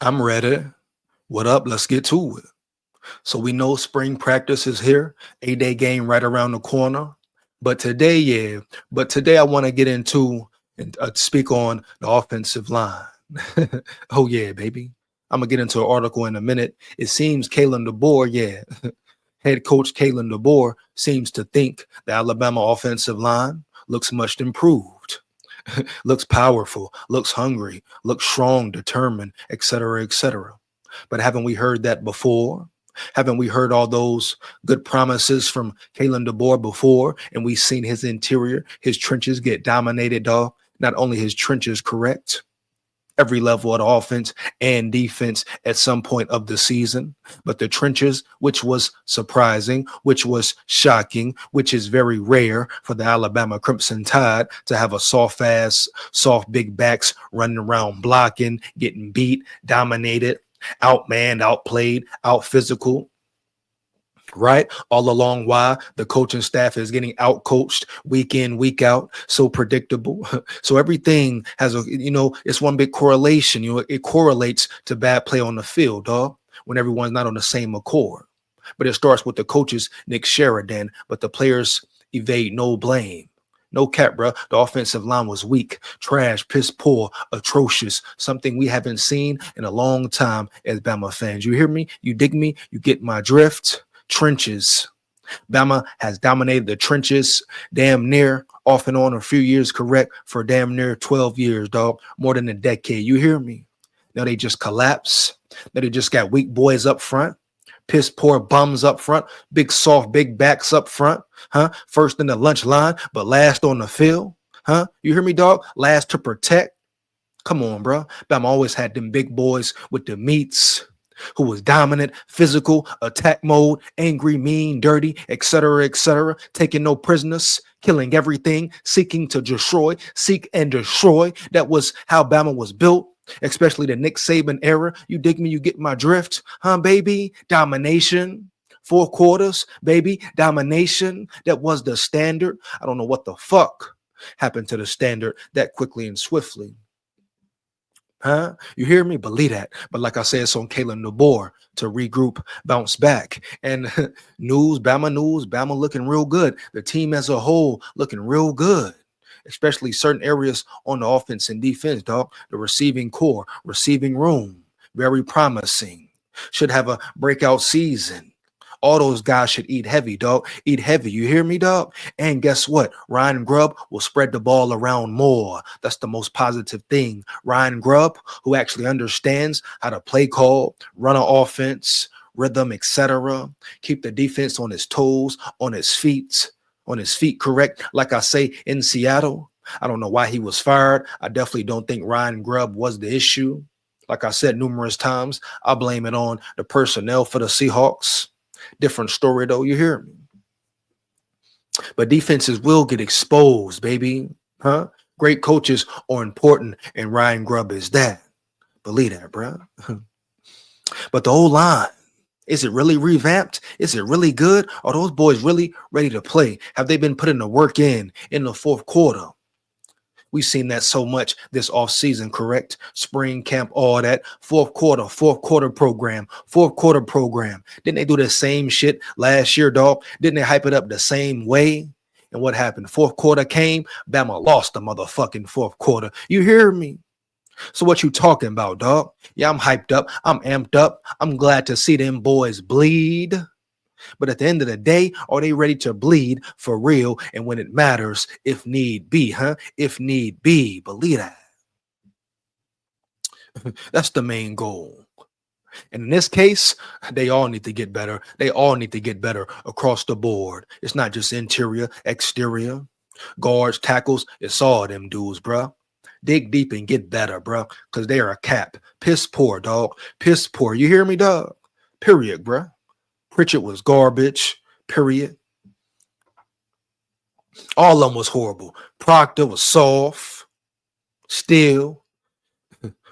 I'm ready. What up? Let's get to it. So we know spring practice is here, 8-day game right around the corner. But today, but today I want to get into and speak on the offensive line. Oh yeah, baby. I'm gonna get into an article in a minute. It seems Kalen Deboer, head coach Kalen Deboer seems to think the Alabama offensive line looks much improved. Looks powerful, looks hungry, looks strong, determined, etc., etc. But haven't we heard that before? Haven't we heard all those good promises from Kalen DeBoer before? And we've seen his interior, his trenches get dominated, dog. Not only his trenches, correct? Every level of the offense and defense at some point of the season. But the trenches, which was surprising, which was shocking, which is very rare for the Alabama Crimson Tide to have a soft big backs running around blocking, getting beat, dominated, outmanned, outplayed, out physical. Right, all along why the coaching staff is getting out coached week in, week out, so predictable. So everything has it's one big correlation. It correlates to bad play on the field, dog, when everyone's not on the same accord. But it starts with the coaches, Nick Sheridan, but the players evade no blame. No cap, bro. The offensive line was weak, trash, piss poor, atrocious, something we haven't seen in a long time as Bama fans. You hear me? You dig me? You get my drift? Trenches. Bama has dominated the trenches damn near off and on a few years, correct, for damn near 12 years, dog. More than a decade. You hear me? Now they just collapse. Now they just got weak boys up front. Piss poor bums up front, big soft, big backs up front, huh? First in the lunch line, but last on the field, huh? You hear me, dog? Last to protect. Come on, bro. Bama always had them big boys with the meats, who was dominant, physical, attack mode, angry, mean, dirty, etc., taking no prisoners, killing everything, seeking to destroy, seek and destroy. That was how Bama was built. Especially the Nick Saban era. You dig me? You get my drift, huh, baby? Domination, 4 quarters, baby, domination. That was the standard. I don't know what the fuck happened to the standard that quickly and swiftly. Huh? You hear me? Believe that. But like I said, it's on Kalen DeBoer to regroup, bounce back. And Bama looking real good. The team as a whole looking real good. Especially certain areas on the offense and defense, dog. The receiving core, receiving room, very promising. Should have a breakout season. All those guys should eat heavy, dog. Eat heavy. You hear me, dog? And guess what? Ryan Grubb will spread the ball around more. That's the most positive thing. Ryan Grubb, who actually understands how to play call, run an offense, rhythm, etc. Keep the defense on his toes, on his feet, correct? Like I say in Seattle, I don't know why he was fired. I definitely don't think Ryan Grubb was the issue. Like I said numerous times, I blame it on the personnel for the Seahawks. Different story though, you hear me? But defenses will get exposed, baby. Huh? Great coaches are important, and Ryan Grubb is that. Believe that, bro. But the whole line, is it really revamped? Is it really good? Are those boys really ready to play? Have they been putting the work in the fourth quarter? We've seen that so much this offseason, correct? Spring camp, all that. Fourth quarter program. Didn't they do the same shit last year, dog? Didn't they hype it up the same way? And what happened? Fourth quarter came, Bama lost the motherfucking fourth quarter. You hear me? So what you talking about, dog? Yeah, I'm hyped up. I'm amped up. I'm glad to see them boys bleed. But at the end of the day, are they ready to bleed for real? And when it matters, if need be, huh? If need be, believe that. That's the main goal. And in this case, they all need to get better. They all need to get better across the board. It's not just interior, exterior, guards, tackles. It's all them dudes, bruh. Dig deep and get better, bro, because they are a cap. Piss poor, dog. Piss poor. You hear me, dog? Period, bro. Pritchett was garbage. Period. All of them was horrible. Proctor was soft. Still.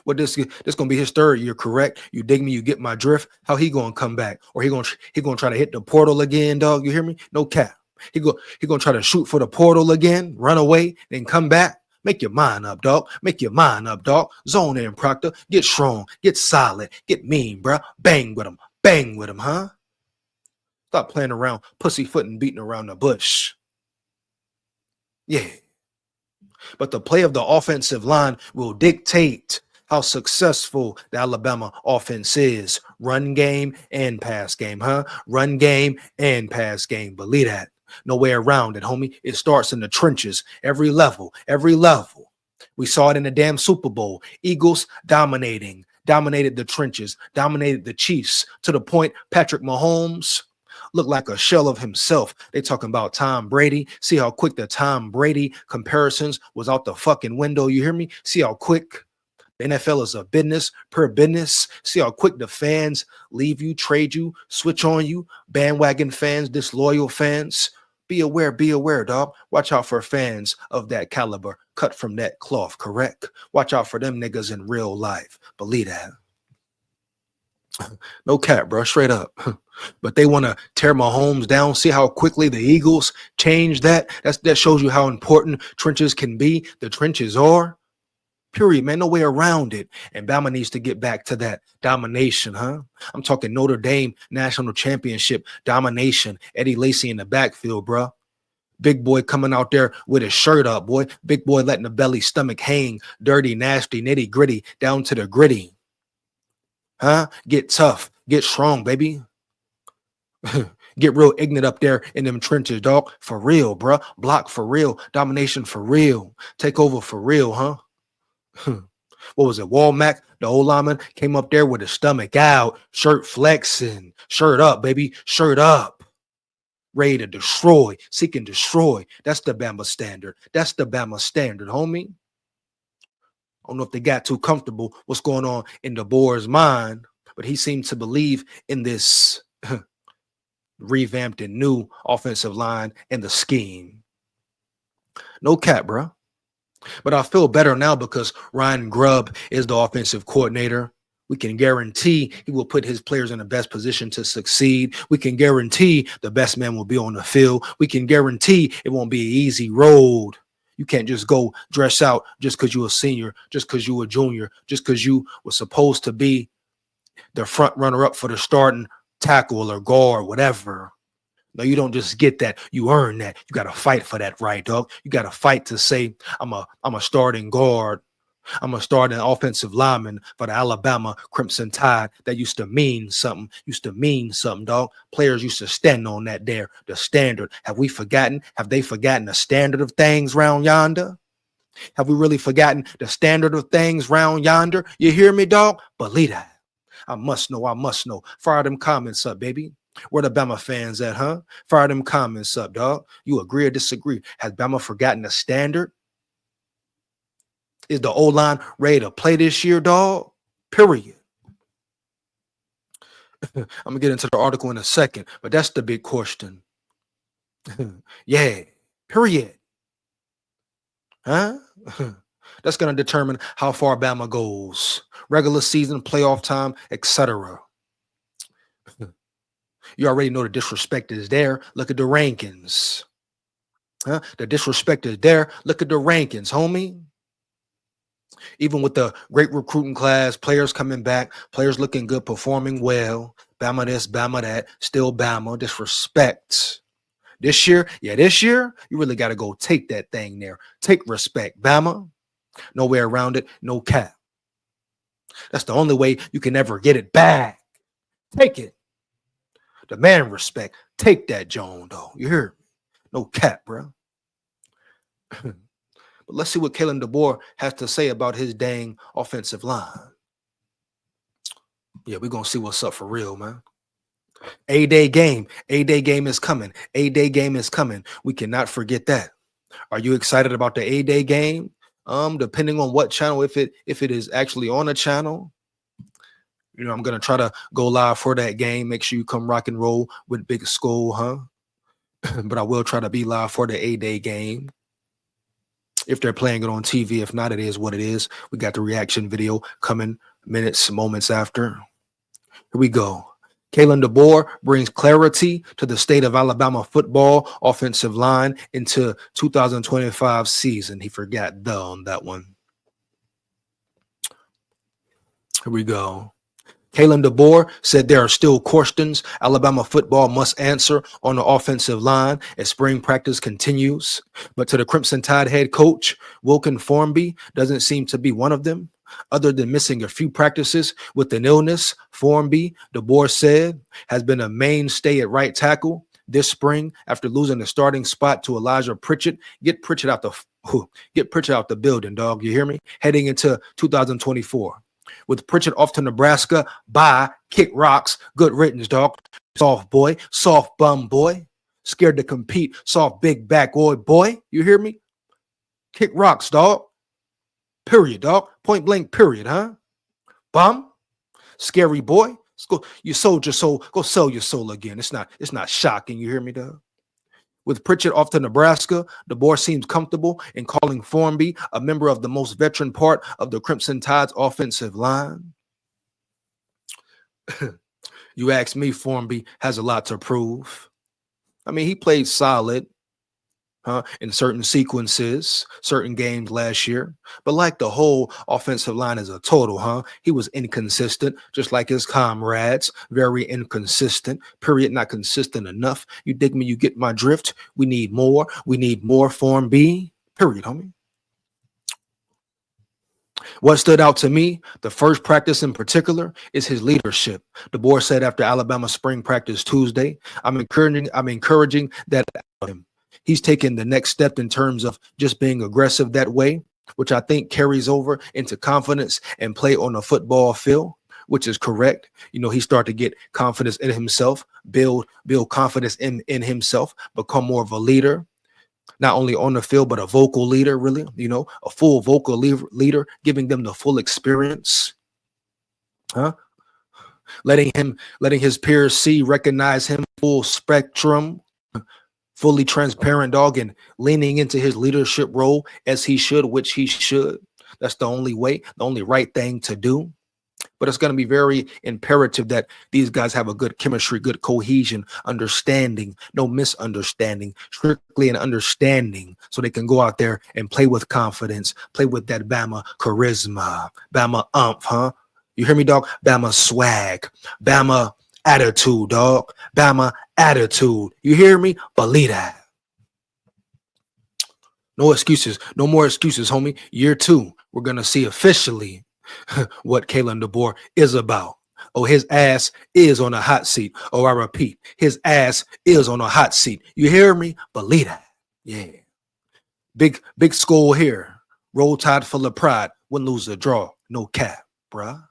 What this gonna be his third year, correct? You dig me? You get my drift? How he gonna come back? Or he gonna try to hit the portal again, dog? You hear me? No cap. He gonna try to shoot for the portal again, run away, then come back. Make your mind up, dog. Make your mind up, dog. Zone in, Proctor. Get strong. Get solid. Get mean, bruh. Bang with him. Bang with him, huh? Stop playing around, pussyfooting, beating around the bush. Yeah. But the play of the offensive line will dictate how successful the Alabama offense is. Run game and pass game, huh? Run game and pass game. Believe that. No way around it, homie. It starts in the trenches. Every level. Every level. We saw it in the damn Super Bowl. Eagles dominated the trenches, dominated the Chiefs to the point Patrick Mahomes looked like a shell of himself. They talking about Tom Brady. See how quick the Tom Brady comparisons was out the fucking window. You hear me? See how quick the NFL is a business per business. See how quick the fans leave you, trade you, switch on you. Bandwagon fans, disloyal fans. Be aware, dog. Watch out for fans of that caliber, cut from that cloth, correct? Watch out for them niggas in real life. Believe that. No cap, bro. Straight up. But they want to tear Mahomes down. See how quickly the Eagles change that? That shows you how important trenches can be. The trenches are. Period, man. No way around it. And Bama needs to get back to that domination, huh? I'm talking Notre Dame national championship domination. Eddie Lacy in the backfield, bro. Big boy coming out there with his shirt up, boy. Big boy letting the belly stomach hang. Dirty, nasty, nitty gritty, down to the gritty. Huh? Get tough. Get strong, baby. Get real ignorant up there in them trenches, dog. For real, bruh. Block for real. Domination for real. Take over for real, huh? What was it? Walmack, the old lineman, came up there with his stomach out, shirt flexing, shirt up, baby, shirt up. Ready to destroy, seek and destroy. That's the Bama standard. That's the Bama standard, homie. I don't know if they got too comfortable what's going on in Deboer's mind, but he seemed to believe in this revamped and new offensive line and the scheme. No cap, bro. But I feel better now because Ryan Grubb is the offensive coordinator. We can guarantee he will put his players in the best position to succeed. We can guarantee the best man will be on the field. We can guarantee it won't be an easy road. You can't just go dress out just because you're a senior, just because you're a junior, just because you were supposed to be the front runner up for the starting tackle or guard, whatever. No, you don't just get that. You earn that. You got to fight for that, right, dog? You got to fight to say, I'm a starting guard. I'm a starting offensive lineman for the Alabama Crimson Tide. That used to mean something. Dog. Players used to stand on that there, the standard. Have we forgotten? Have they forgotten the standard of things round yonder? Have we really forgotten the standard of things round yonder? You hear me, dog? Believe that. I must know. Fire them comments up, baby. Where the Bama fans at, huh? Fire them comments up, dog. You agree or disagree? Has Bama forgotten the standard? Is the O-line ready to play this year, dog? Period. I'm going to get into the article in a second, but that's the big question. Yeah, period. Huh? That's going to determine how far Bama goes. Regular season, playoff time, etc. You already know the disrespect is there. Look at the rankings. Huh? The disrespect is there. Look at the rankings, homie. Even with the great recruiting class, players coming back, players looking good, performing well. Bama this, Bama that, still Bama. Disrespect. This year, you really got to go take that thing there. Take respect, Bama. No way around it, no cap. That's the only way you can ever get it back. Take it. Demand respect. Take that, Joan, though. You hear me? No cap, bro. But let's see what Kalen Deboer has to say about his dang offensive line. Yeah, we're going to see what's up for real, man. A-Day game. A-Day game is coming. A-Day game is coming. We cannot forget that. Are you excited about the A-Day game? Depending on what channel, if it is actually on a channel, you know, I'm going to try to go live for that game. Make sure you come rock and roll with Big Skull, huh? But I will try to be live for the A-Day game. If they're playing it on TV, if not, it is what it is. We got the reaction video coming moments after. Here we go. Kalen Deboer brings clarity to the state of Alabama football offensive line into 2025 season. He forgot the on that one. Here we go. Kalen Deboer said there are still questions Alabama football must answer on the offensive line as spring practice continues. But to the Crimson Tide head coach, Wilkin Formby doesn't seem to be one of them. Other than missing a few practices with an illness, Formby, Deboer said, has been a mainstay at right tackle this spring after losing the starting spot to Elijah Pritchett. Get Pritchett out the building, dog. You hear me? Heading into 2024. With Pritchett off to Nebraska, bye, kick rocks, good riddance, dog. Soft boy, soft bum boy, scared to compete, soft big back boy. You hear me? Kick rocks, dog. Period, dog. Point blank, period, huh? Bum, scary boy. Let's go. You sold your soul. Go sell your soul again. It's not shocking. You hear me, dog? With Pritchett off to Nebraska, Deboer seems comfortable in calling Formby a member of the most veteran part of the Crimson Tide's offensive line. You ask me, Formby has a lot to prove. I mean, he played solid in certain sequences, certain games last year. But like the whole offensive line as a total, he was inconsistent, just like his comrades, very inconsistent, period, not consistent enough. You dig me? You get my drift? We need more. We need more Form B, period, homie. What stood out to me, the first practice in particular, is his leadership. Deboer said after Alabama spring practice Tuesday, I'm encouraging that him. He's taken the next step in terms of just being aggressive that way, which I think carries over into confidence and play on the football field, which is correct. You know, he started to get confidence in himself, build confidence in himself, become more of a leader, not only on the field, but a vocal leader, really, a full vocal leader, giving them the full experience, letting his peers see, recognize him, full spectrum, fully transparent, dog, and leaning into his leadership role as he should, which he should. That's the only way, the only right thing to do. But it's going to be very imperative that these guys have a good chemistry, good cohesion, understanding, no misunderstanding, strictly an understanding, so they can go out there and play with confidence, play with that Bama charisma, Bama You hear me, dog? Bama swag, Bama attitude, dog. Bama attitude. You hear me? Believe that. No excuses. No more excuses, homie. Year 2, we're going to see officially what Kalen Deboer is about. Oh, his ass is on a hot seat. Oh, I repeat, his ass is on a hot seat. You hear me? Believe that. Yeah. Big school here. Roll Tide full of pride. Win, lose, or draw. No cap, bruh.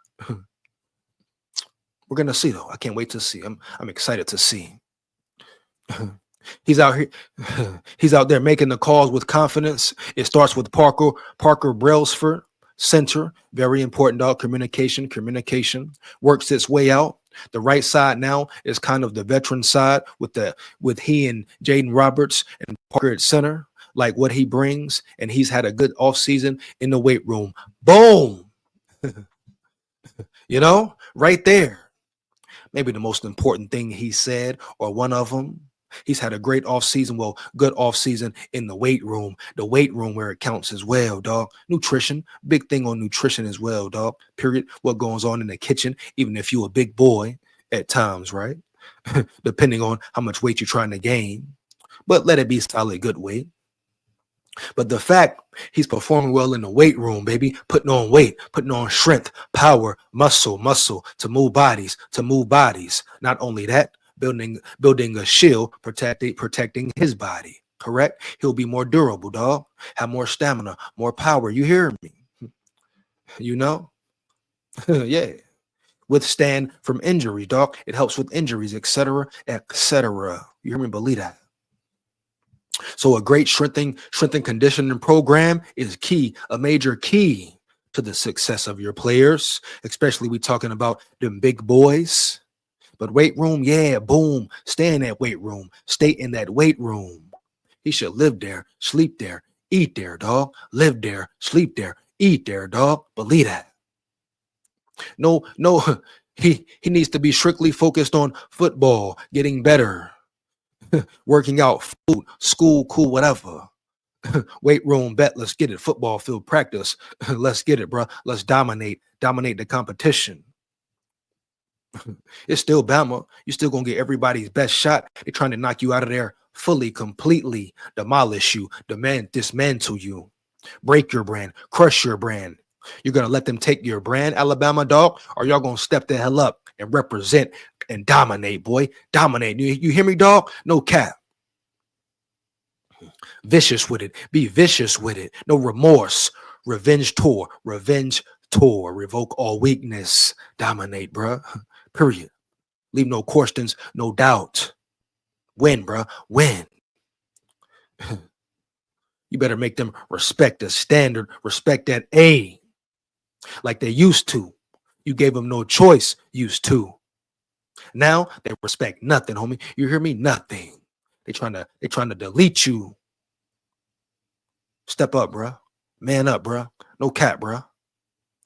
We're going to see, though. I can't wait to see. I'm excited to see. He's out here. He's out there making the calls with confidence. It starts with Parker Brailsford, center. Very important, dog. Communication works its way out. The right side now is kind of the veteran side with he and Jaden Roberts and Parker at center, like what he brings. And he's had a good offseason in the weight room. Boom. Right there. Maybe the most important thing he said, or one of them. He's had a great offseason, good offseason in the weight room where it counts as well, dog. Nutrition, big thing on nutrition as well, dog. Period. What goes on in the kitchen, even if you're a big boy at times, right? Depending on how much weight you're trying to gain. But let it be solid, good weight. But the fact he's performing well in the weight room, baby, putting on weight, putting on strength, power, muscle to move bodies. Not only that, building a shield, protecting his body. Correct? He'll be more durable, dog. Have more stamina, more power. You hear me? Yeah. Withstand from injury, dog. It helps with injuries, etc., etc. You hear me? Believe that. So a great strength and conditioning program is key, a major key to the success of your players, especially we talking about them big boys. But weight room, yeah, boom. Stay in that weight room. Stay in that weight room. He should live there, sleep there, eat there, dog. Live there, sleep there, eat there, dog. Believe that. No, he needs to be strictly focused on football, getting better, working out, food, school, cool, whatever. Weight room, bet, let's get it. Football field, practice, let's get it, bro. Let's dominate the competition. It's still Bama. You still gonna get everybody's best shot. They're trying to knock you out of there fully, completely, demolish you, dismantle you, break your brand, crush your brand. You're gonna let them take your brand, Alabama dog, or y'all gonna step the hell up and represent and dominate, boy. Dominate. You hear me, dog? No cap. Vicious with it. Be vicious with it. No remorse. Revenge tour. Revoke all weakness. Dominate, bruh. Period. Leave no questions, no doubt. Win, bruh. Win. You better make them respect the standard, respect that A, like they used to. You gave them no choice, used to. Now they respect nothing, homie. You hear me? Nothing. They trying to delete you. Step up, bruh. Man up, bruh. No cap, bruh.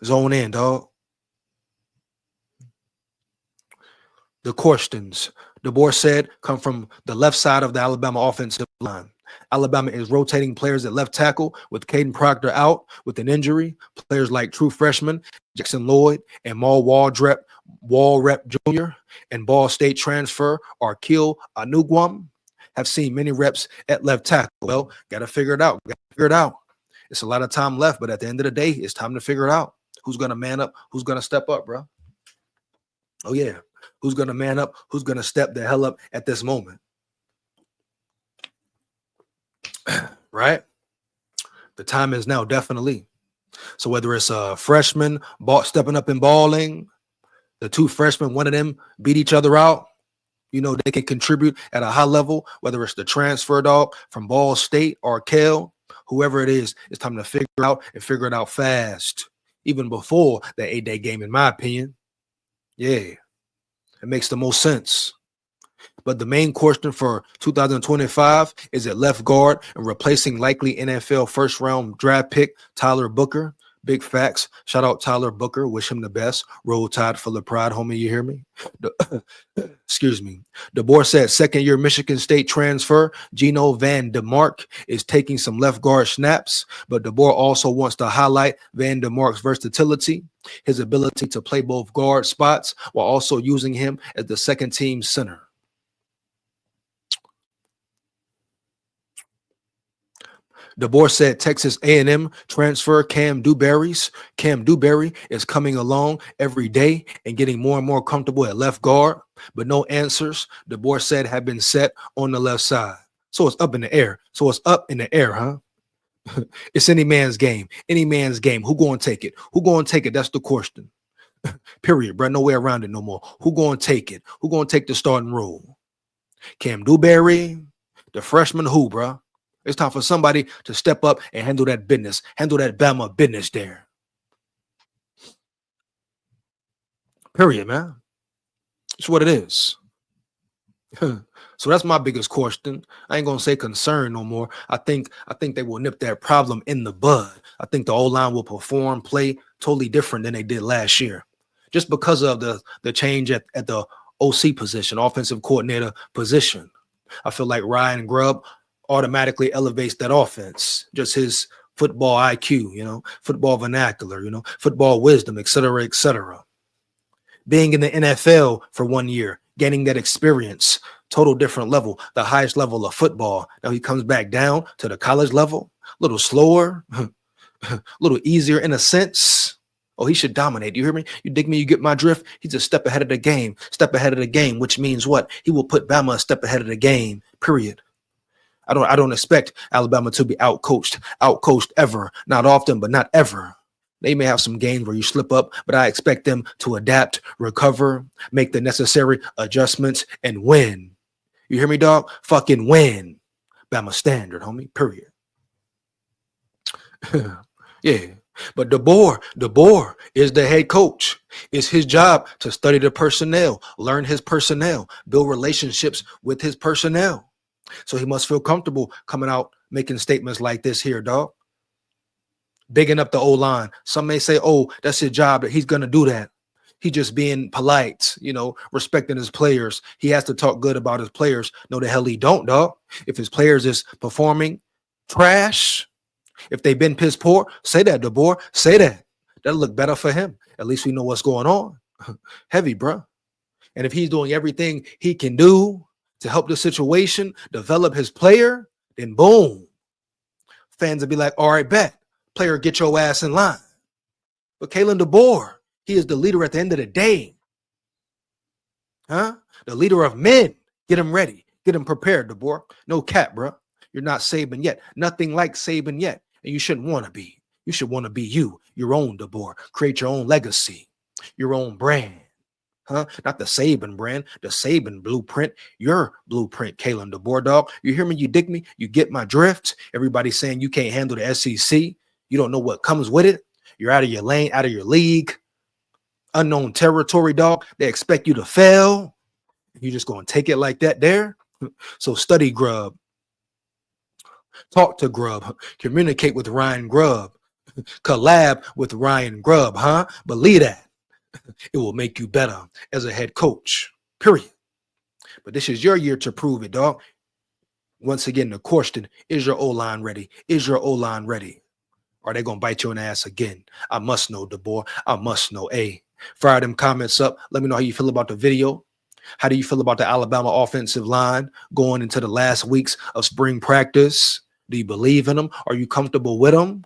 Zone in, dog. The questions, Deboer said, come from the left side of the Alabama offensive line. Alabama is rotating players at left tackle with Caden Proctor out with an injury. Players like true freshman Jackson Lloyd and Maul Walrep Jr. and Ball State transfer Arkeel Anugwam have seen many reps at left tackle. Well, got to figure it out. It's a lot of time left, but at the end of the day, it's time to figure it out. Who's going to man up? Who's going to step up, bro? Oh, yeah. Who's going to man up? Who's going to step the hell up at this moment? Right? The time is now, definitely. So whether it's a freshman stepping up and balling, the two freshmen, one of them beat each other out, you know, they can contribute at a high level, whether it's the transfer dog from Ball State or Kale, whoever it is, it's time to figure it out fast, even before the 8-day game, in my opinion. Yeah, it makes the most sense. But the main question for 2025 is at left guard and replacing likely NFL first-round draft pick Tyler Booker. Big facts. Shout out Tyler Booker. Wish him the best. Roll Tide, full of pride, homie. You hear me? Excuse me. Deboer said second-year Michigan State transfer Gino Van DeMark is taking some left guard snaps, but Deboer also wants to highlight Van DeMark's versatility, his ability to play both guard spots while also using him as the second-team center. Deboer said Texas A&M transfer Cam Dewberry is coming along every day and getting more and more comfortable at left guard, but no answers, Deboer said, have been set on the left side. So it's up in the air. Huh? It's any man's game. Who going to take it? That's the question. Period, bro. No way around it no more. Who going to take it? Who going to take the starting role? Cam Dewberry, the freshman, who, bro? It's time for somebody to step up and handle that business, handle that Bama business there. Period, man. It's what it is. So that's my biggest question. I ain't gonna say concern no more. I think they will nip that problem in the bud. I think the O-line will play totally different than they did last year, just because of the change at the OC position, offensive coordinator position. I feel like Ryan Grubb automatically elevates that offense, just his football IQ, football vernacular, football wisdom, et cetera, being in the NFL for 1 year, gaining that experience, total different level, the highest level of football. Now he comes back down to the college level, a little slower, a little easier in a sense. Oh, he should dominate. You hear me? You dig me? You get my drift? He's a step ahead of the game, which means what? He will put Bama a step ahead of the game, period. I don't expect Alabama to be outcoached ever. Not often, but not ever. They may have some games where you slip up, but I expect them to adapt, recover, make the necessary adjustments, and win. You hear me, dog? Fucking win. Bama standard, homie, period. Yeah. But Deboer is the head coach. It's his job to study the personnel, learn his personnel, build relationships with his personnel. So he must feel comfortable coming out making statements like this here, dog. Bigging up the O-line. Some may say, oh, that's his job, that he's going to do that. He just being polite, respecting his players. He has to talk good about his players. No, the hell he don't, dog. If his players is performing trash, if they've been piss poor, say that, Deboer. Say that. That'll look better for him. At least we know what's going on. Heavy, bro. And if he's doing everything he can do to help the situation, develop his player, then boom. Fans will be like, all right, bet. Player, get your ass in line. But Kalen Deboer, he is the leader at the end of the day. Huh? The leader of men. Get him ready. Get him prepared, Deboer. No cap, bro. You're not Saban yet. Nothing like Saban yet. And you shouldn't want to be. You should want to be you, your own Deboer. Create your own legacy, your own brand. Huh? Not the Saban brand, the Saban blueprint, your blueprint, Kalen Deboer, dog. You hear me? You dig me? You get my drift? Everybody's saying you can't handle the SEC. You don't know what comes with it. You're out of your lane, out of your league. Unknown territory, dog. They expect you to fail. You're just going to take it like that there. So study Grub. Talk to Grub. Communicate with Ryan Grubb. Collab with Ryan Grubb, huh? Believe that. It will make you better as a head coach, period. But this is your year to prove it, dog. Once again, the question, is your O-line ready? Is your O-line ready? Or are they going to bite you in the ass again? I must know, Deboer. I must know. Fire them comments up. Let me know how you feel about the video. How do you feel about the Alabama offensive line going into the last weeks of spring practice? Do you believe in them? Are you comfortable with them?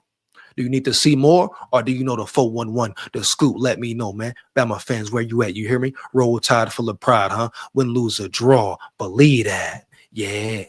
Do you need to see more, or do you know the 411, the scoop? Let me know, man. Bama fans, where you at? You hear me? Roll Tide full of pride, huh? Win, lose, or draw. Believe that. Yeah.